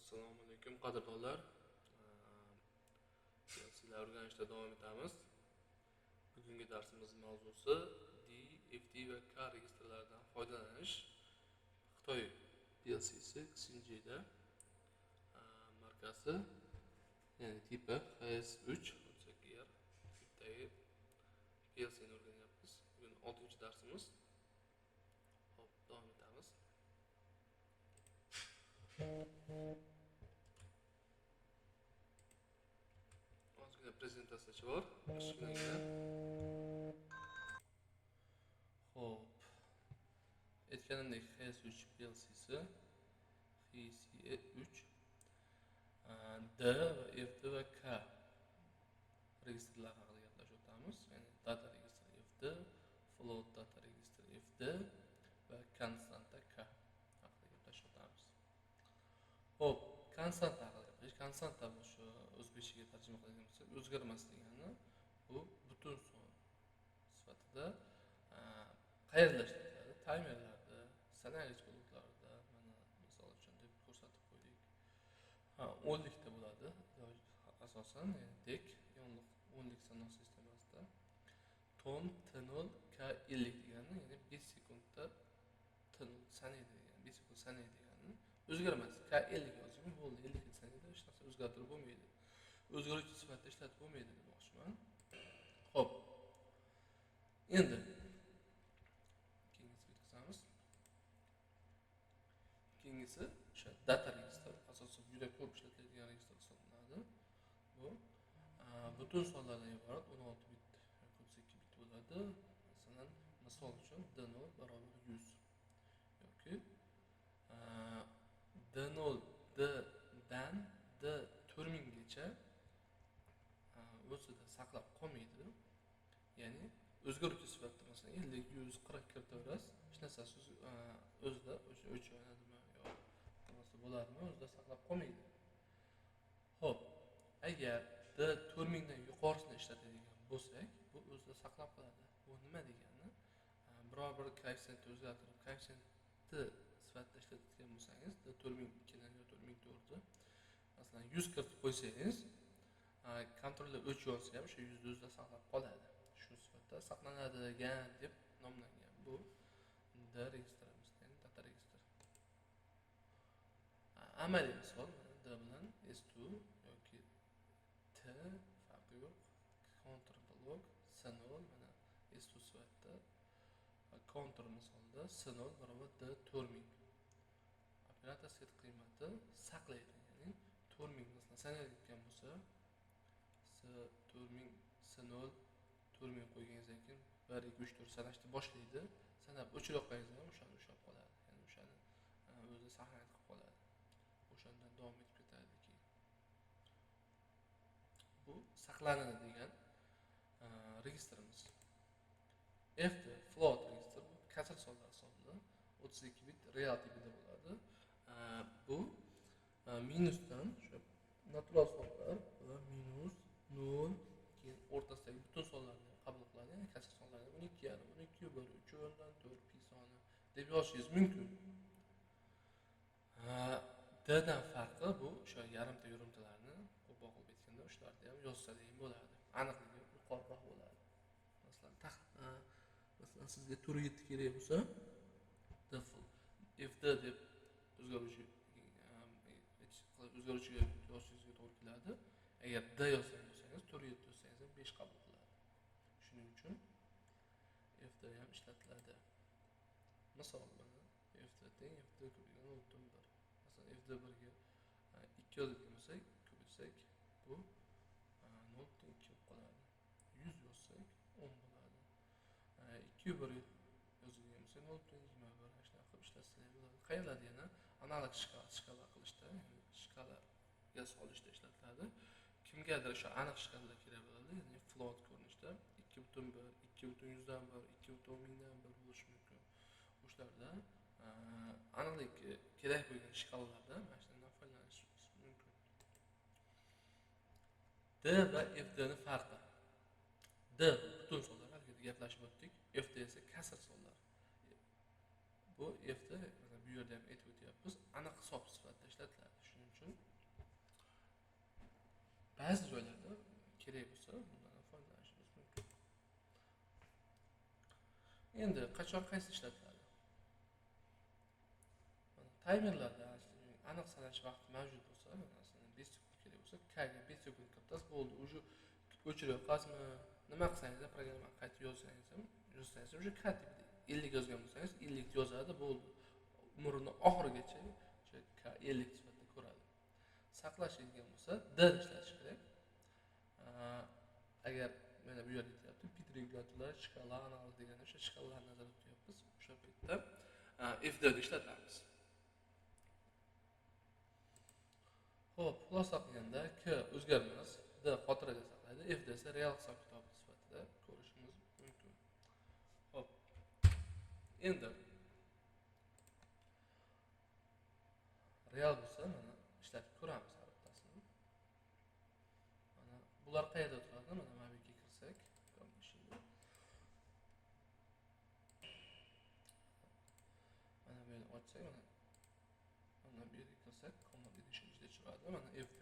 Assalomu alaykum qadrdonlar. Sizlar o'rganishda davom etamiz. Bugungi darsimiz mavzusi D, FT va K registrlaridan foydalanish. Xitoy PLC'si Xinjiida markasi, ya'ni tipi HS3 bo'lsa tipdagi PLCni o'rganyapmiz. Bugun 6-darsimiz. Hop, davom etamiz. Ozgina prezentatsiyachi bor. Xo'p. Aytganimdek HS3 PLC'si HS3 D va FT va K registrlar haqida gaplashib o'tamiz. Ya'ni data registr FT, float data registr FT va konstanta K haqida gaplashib o'tamiz. Xo'p, konstanta haqida gaplash. Konstanta bu shu o'zbekchaga tarjima qilgan bo'lsak, o'zgarmas degani bu butun son sifatida qayerda ishlatiladi? Taymerlarda, sanag'ich bloklarida, mana misol uchun deb ko'rsatib qo'ydik. 10 likda bo'ladi. Asosan dek yonliq 10 lik sanoq sistemasida ton T0 K50 degani, ya'ni 5 sekundda T0 sanaydi degani, 5 sekund sanaydi degani o'zgarmas. K50 yozimi bo'ldi, 50 ga sanaydi, hech narsa o'zgartirib bo'lmaydi. O'zgaruvchi sifatida ishlatib bo'lmaydi demoqchiman. Xo'p. Endi keyingisi o'sha data registr, asosan juda ko'p ishlatiladigan registr hisoblanadi. Bu butun sonlardan iborat 16 bit yoki 32 bit bo'ladi. Masalan, misol uchun D0 barobar 100 yoki D0 dan D4000 gacha o'zida saqlab qolmaydi. Ya'ni o'zgaruvchi sifatida masalan 50, 100, 40 kiritaverasiz, hech narsasi o'zida o'chiradimi yo narsa bo'ladimi, o'zida saqlab qolmaydi. Xo'p, agar D4000 dan yuqorisini ishlatadigan bo'lsak, bu o'zida saqlab qoladi. Bu nima degani? Biror bir koeffitsiyentni o'zgartirib, koeffitsiyentni sifatida ishlatadigan bo'lsangiz, D4002 dan yo 4004 masalan 100 kiritib qo'ysangiz, kontroller o'chirsa ham o'sha 100 o'zida saqlab qoladi. Shu sifatda saqlanadigan deb nomlangan bu D registrimiz, ya'ni data registr. Amaliy misol D bilan S2 yoki T farqi yo'q. Counter blok S0 mana S2 sifatida, counter misolda S0 barobar D4000. Operator set qiymati saqlaydi, ya'ni 4000 masalan sanayotgan bo'lsa, S4000 S0 4000 qo'yganingizdan keyin 1 2 3 4 sanashni boshlaydi. Sanab o'chirib qo'yganingizdan keyin o'shani ushlab qoladi. Ya'ni o'shani o'zi saqlanib qoladi. O'shandan davom etib ketadi keyin. Bu saqlanadi degan registrimiz. FT float registr bu kasr sonlar hisoblanadi. 32 bit real tipida bo'ladi. Bu minusdan shu natural sonlar va minus 0 keyin o'rtasidagi butun sonlarni qabul qiladi. Ya'ni kasr sonlarni 12,5, 12/3, 3/4 pi soni deb yozishingiz mumkin. D dan farqi bu o'sha yarimta yo'rimtalarni ko'proq qilib aytganda shularni ham yozsangiz ham bo'ladi. Aniqligi yuqoriroq bo'ladi. Masalan sizga 4/7 kerak bo'lsa, FD deb o'zgaruvchiga yozishingizga to'g'ri keladi. Agar D yozgan bo'lsangiz, 4/7 yozsangiz ham 5 qabul qiladi. Shuning uchun FD ham ishlatiladi. Misol mana FD teng FD ko'paygan 0.1. Masalan FD 1 ga 2 yozgan bo'lsak, ko'paytsak bu 0.2 bo'lib qoladi. 100 yozsak 10 bo'ladi. 2/1 yozilgan bo'lsa 0.21 shunaqa qilib ishlatsangiz bo'ladi. Qayerlarda yana analog shkala qilishda, ya'ni shkalaga solishda ishlatiladi. Kimgadir o'sha aniq shkalalar kerak bo'ladi, ya'ni float ko'rinishda 2.1, 2.100dan 1, 2.1000dan 1 bo'lishi mumkin. O'shlarda aniqlik kerak bo'lgan shkalalarda mana shundan foydalanish mumkin. D va FD ning farqi. D butun sonlar haqida gaplashib o'tdik. FD esa kasr sonlar. Bu FD mana bu yerda ham aytib o'tyapmiz, aniq hisob sifatida ishlatiladi. Shuning uchun ba'zi joylarda kerak bo'lsa bundan foydalanishimiz mumkin. Endi qachon qaysi ishlatiladi? Taymerlarda aniq sanash vaqti mavjud bo'lsa, masalan 5 sekund kerak bo'lsa, kaga 5 sekund kiritasiz, bo'ldi. Uje o'chiryapsizmi? Nima qilsangiz ham programma qaytib yozsangiz ham, o'sha ka tibida 50 yozgan bo'lsangiz, 50 yozadi, bo'ldi. Umrini oxirigacha o'sha ka 50 sifatida ko'radi. Saqlashadigan bo'lsa, d ishlatish kerak. Agar mana bu yerda aytyapti, bit regulatorlar, shkala analiz degan o'sha shkalalarni nazarda tutyapmiz. O'sha paytda if d ishlatamiz. Xo'p, xulosa qilganda k o'zgarmas, d xotiraga saqlaydi, f d esa real hisob-kitob sifatida ko'rishimiz mumkin. Xo'p. Endi real bo'lsa, mana ishlatib ko'ramiz har bittasini. Mana bular qayerda turadi? Mana mobilga kirsak, mana bu yerni ochsak, mana bu yerga kirsak, command edition ichida turadi. Mana f d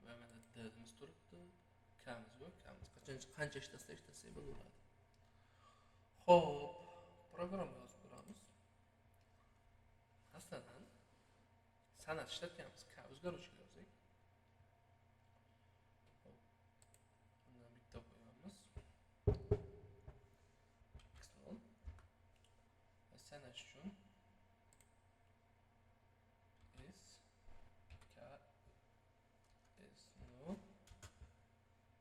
va mana d-imiz turibdi. K'miz yo'q, qancha ishlasak bo'laveradi. Xo'p, programma yozib ko'ramiz. Masalan, sanat ishlatganmiz, k o'zgaruvchiga yozsak. Bundan bitta qo'yamiz. Sanash uchun s k s no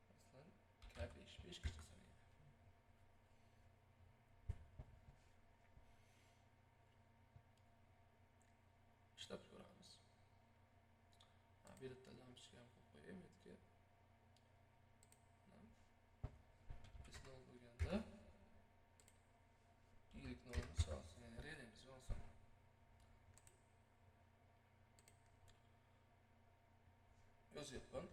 masalan k5 5 gacha sanaydi. Ishlab ko'ramiz. Bu yerda lampochka ham qo'yib qo'yayim yerga. Pisnol bo'lganda y nolni so'rasa, ya'ni relamiz yonsa. Yozyapman.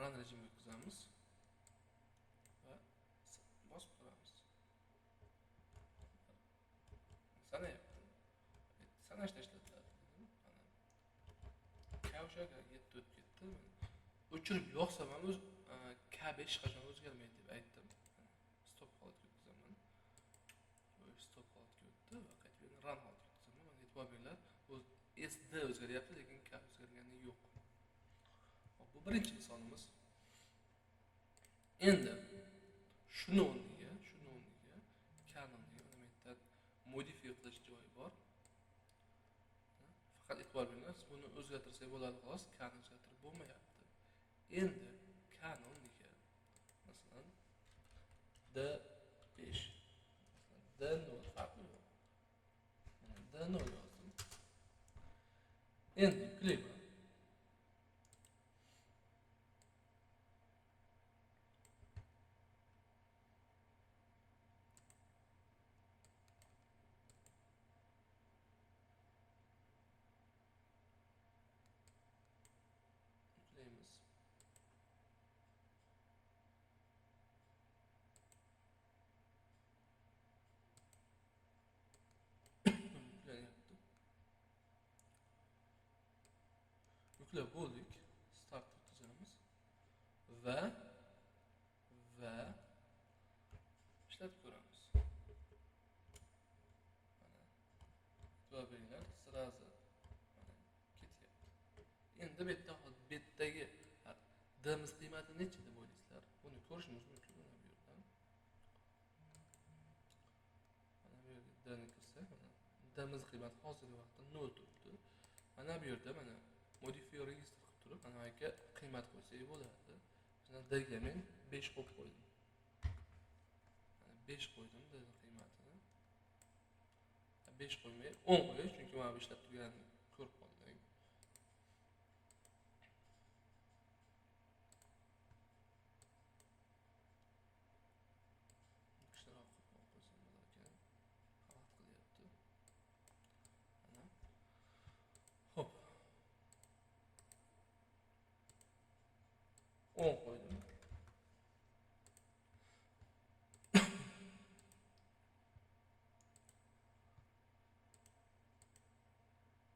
Run rejimga o'tkazamiz va bosib turamiz. Sanayapti. Sanashda ishlatiladi. K o'shaga 7 o'tib ketdi. O'chirib yo'qsa ham o'z K5 qachon o'zgarmaydi deb aytdim. Stop holatga o'tkazaman. Stop holatga o'tdi va qaytib run holatga o'tkazaman. Mana e'tibor beringlar, o'z SD o'zgaryapti, lekin K o'zgargani yo'q. Bu birinchi misolimiz. Endi shuni o'rniga kanonga elementdan modify qilish joyi bor. Faqat e'tibor beringlar, buni o'zgartirsak bo'ladi xolos, kan o'zgartirib bo'lmayapti. Endi kanonga masalan D5 masalan D0 farqi yo'q. D0 yozdim. Endi yuklayman. Yuklab bo'ldik. Start o'tkazamiz va ishlatib ko'ramiz. Mana e'tibor beringlar, sirazi mana ketyapti. Endi betdagi d-miz qiymati necha deb o'ylaysizlar? Buni ko'rishimiz mumkin mana bu yerdan. Mana bu yerga d-ni kirsak, mana d-miz qiymati hozirgi vaqtda 0 turibdi. Mana bu yerda mana modify register qilib turib, mana yoqqa qiymat qo'ysak bo'ladi. Mana d-ga men 5 qo'yib qo'ydim. Mana 5 qo'ydim d-ni qiymatini. 5 qo'ymay 10 qo'yay, chunki mana bu ishlab turganini ko'rib qoldim. Hop. 10 qo'ydim.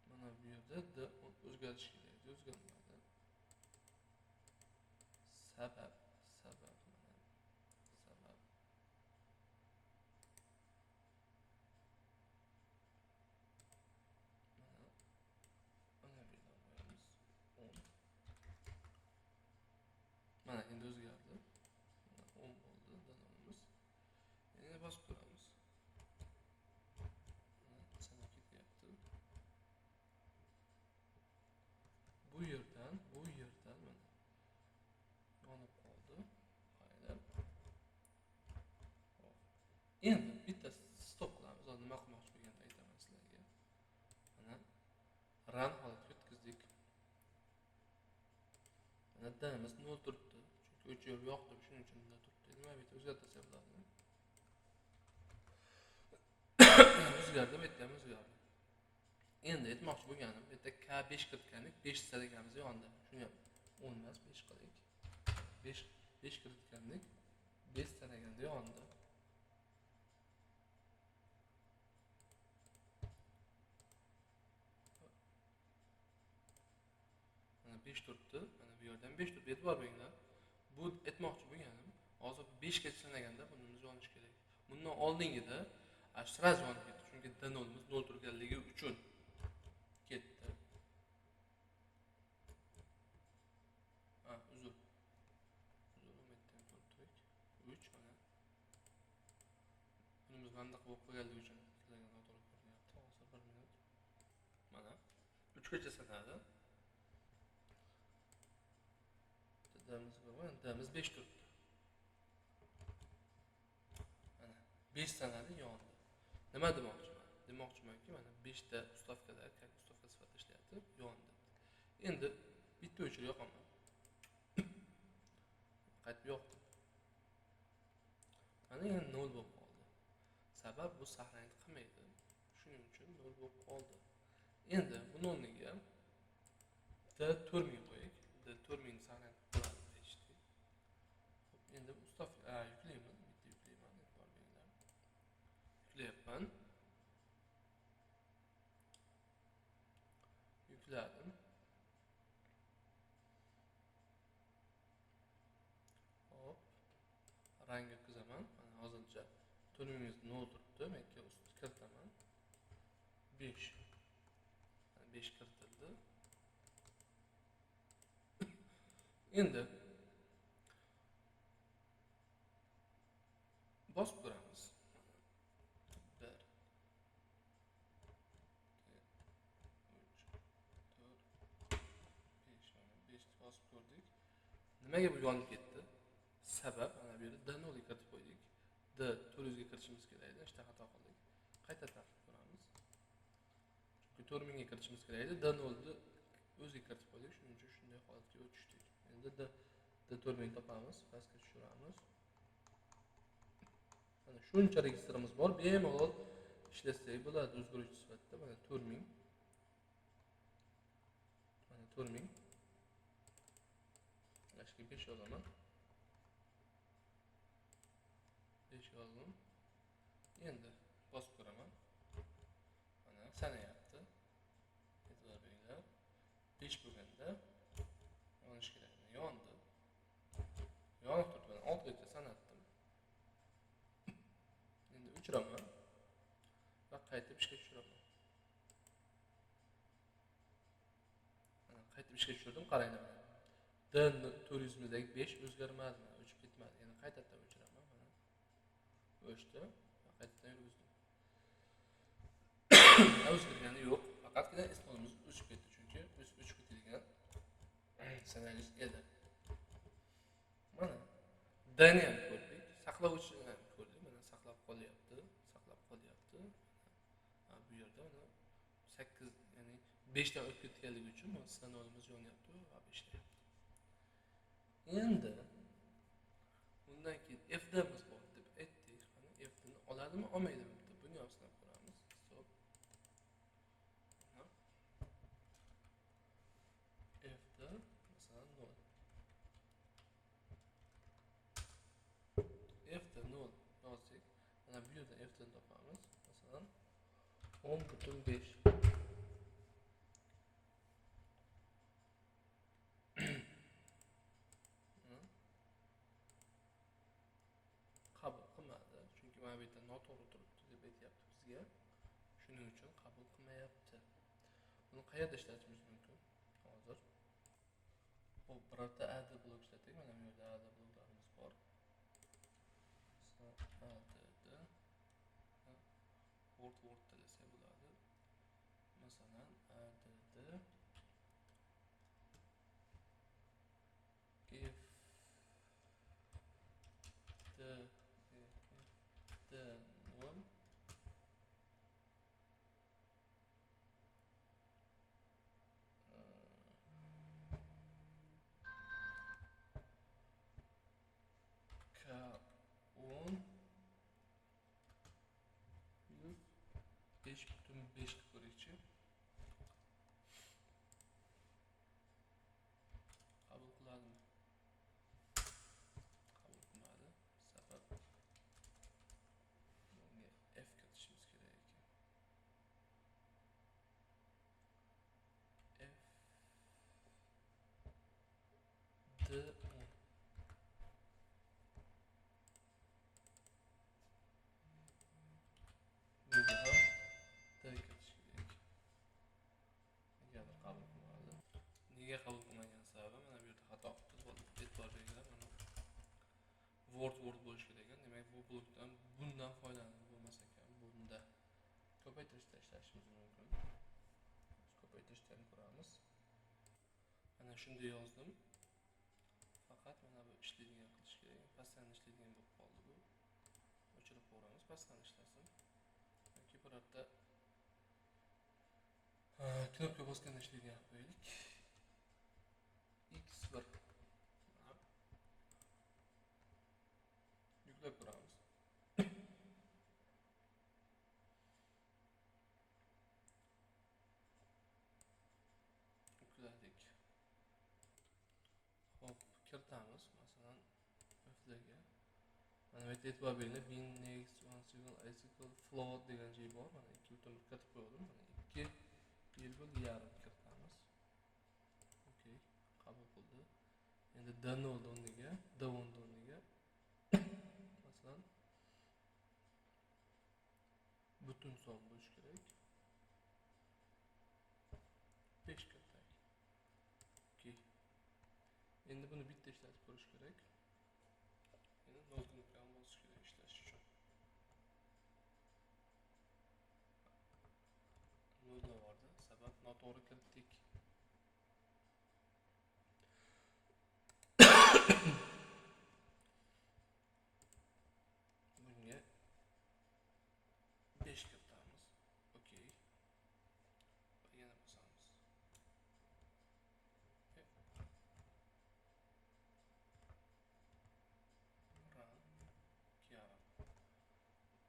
Mana bu yerda d o'zgarishi kerak, o'zgarmadi. Sabab sabab mana bu yerdan qo'yamiz 10. Mana endi o'zgardi. Mana 10 bo'ldi danamiz. Endi bosib ko'ramiz. Mana sanab ketyapti. Bu yerdan mana yonib qoldi. Qaydab. Endi bitta stop qilamiz. Hozir nima qilmoqchi bo'lganimni aytaman sizlarga. Mana run holatga o'tkazdik. Mana damiz 0 turibdi. Chunki o'chirib yoqdim, shuning uchun bunday turibdi. Nima bu yerda o'zgartirsa bo'ladi. O'zgardi, bu yerda ham o'zgardi. Endi aytmoqchi bo'lganim, bu yerda K5 kiritganlik 5 sadaganimiz yonda. Shuni 10 emas 5 qilaylik. 5 kiritganlik 5 sanaganda yonda. Mana 5 turibdi. Mana bu yerdan 5 turibdi. E'tibor beringlar. Bu aytmoqchi bo'lganim, hozir 5 ga sanaganda bunimiz yonish kerak. Bundan oldingida sraz yonib ketdi. Chunki D0'imiz 0 turganligi uchun ketdi. Uzr. 3 mana. Bunimiz bandaq bo'lib qolganligi uchun sizlarga noto'g'ri ko'rinyapti. Hozir 1 minut. Mana 3 gacha sanadi. Damiz 5 turibdi. Mana 5 sanadi yondi. Nima demoqchiman? Demoqchimanki, mana 5 ta ustavkada, ustavka sifatida ishlayapti, yondi. Endi bitta o'chirib yoqaman. Qaytib yoqdim. Mana endi 0 bo'lib qoldi. Sabab bu saqlanib qilmaydi. Shuning uchun 0 bo'lib qoldi. Endi buni o'rniga D4000 qo'yaylik. D4000 saqlanib qoladi. Endi ustavka yuklayman, bitta yuklayman, e'tibor beringlar. Yuklayapman. Yukladim. Hop. Rang yetkazaman. Mana hozircha to'rimiz 0 turibdi. Men ustga kiritaman. 5. Mana 5 kiritildi. Endi bosib ko'ramiz. 1 2 3 4 5 mana 5 bosib ko'rdik. Nimaga bu yonib ketdi? Sabab mana bu yerda D0 ga kiritib qo'ydik. D400 ga kiritishimiz kerak edi. Ishta xato qildik. Qayta tartib ko'ramiz. Chunki 4000 ga kiritishimiz kerak edi. D0 ni o'ziga kiritib qo'ydik. Shuning uchun shunday holatga o'tishdik. Endi D4000 topamiz, pastga tushiramiz. Mana shuncha registrimiz bor. Bemalol ishlasak bo'ladi o'zgaruvchi sifatida. Mana 4000. Mana 4000. Ashka 5 yozaman. 5 yozdim. Endi bosib ko'raman. Mana sanayapti. E'tibor beringlar. 5 bo'lganda yonish kerak. Yondi. Yonib turibdi. 6 gacha sanatdim. Endi o'chiraman va qaytib ishga tushiraman. Mana qaytib ishga tushirdim, qaranglar. D400 mizdagi 5 o'zgarmadi, o'chib ketmadi. Endi qaytadan o'chiraman. Mana o'chdi va qaytadan yurgizdim. O'zgargani yo'q, faqatgina ismimiz o'chib ketdi, chunki biz o'chib ketadigan sanalish edi. Mana D'ni ham ko'rdik, saqlovchini ham ko'rdik. Mana saqlab qolyapti. Mana bu yerda mana 8, ya'ni 5 dan o'tib ketganligi uchun mana signalimiz yonyapti va ishlayapti. Endi bundan keyin F'damiz bor deb aytdik. Mana F'ni oladimi, olmaydimi deb buni ham sinab ko'ramiz. Stop. F'da masalan 0. f'dan topamiz. Masalan 10,5 qabul qilmadi, chunki mana bu yerda noto'g'ri turibdi deb aytyapti bizga. Shuning uchun qabul qilmayapti. Buni qayerda ishlatishimiz mumkin? Hozir bu birorta add blok ishlating. Mana bu yerda add bloklarimiz bor. Add word desa bo'ladi. Masalan add if the name K10 5,5 qilib ko'raychi. Qabul qiladimi? Qabul qilmadi. Sabab bunga f kiritishimiz kerak ekan. f d nega qabul qilmagan sababi mana bu yerda xato qilib bo'ldi. E'tibor beringlar, mana word bo'lish kerak ekan. Demak, bu blokdan bundan foydalanib bo'lmas ekan. Bunda ko'paytirishda ishlashimiz mumkin. Ko'paytirishdan ko'ramiz. Mana shunday yozdim. Faqat mana bu ishlaydigan qilish kerak. Pastdan ishlaydigan bo'lib qoldi bu. O'chirib qo'yamiz, pastdan ishlasin. Yoki birorta knopka bosganda ishlaydigan qilib qo'yaylik. X1 yuklab ko'ramiz. Yukladik. Hop, kiritamiz. Masalan, f'ga mana bu yerda e'tibor beringlar. Bin next one signal icicle float degan joy bor. Mana 2,1 kiritib qo'ydim. Mana 2,5 kiritamiz. Okey, qabul qildi. Endi d0 o'rniga, d1 o'rniga masalan butun son bo'lishi kerak. 5 kiritdik. Okey. Endi buni bitta ishlatib ko'rish kerak. Endi 0 knopkani bosish kerak ishlash uchun. 0 bordi, sabab noto'g'ri kiritdik. Bunga 5 kiritamiz. Okey. Va yana bosamiz. Run.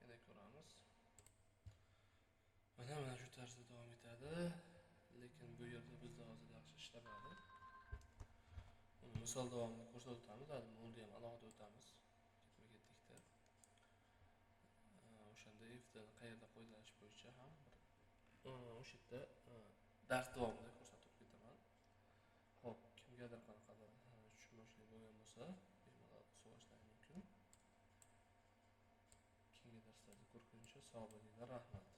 Yana ko'ramiz. Mana shu tarzda davom etadi. Lekin bu yerda bizda hozir yaxshi ishlamadi. Uni misol davomida ko'rsatib o'tamiz. Hali uni ham alohida o'tamiz. Ketma-ketlikda. O'shanda ifdan qayerda foydalanish bo'yicha ham o'sha yerda dars davomida ko'rsatib ketaman. Xo'p, kimgadir qanaqadir tushunmovchilik bo'lgan bo'lsa, bemalol so'rashlar mumkin. Keyingi darslarda ko'rguncha sog' bo'linglar, rahmat.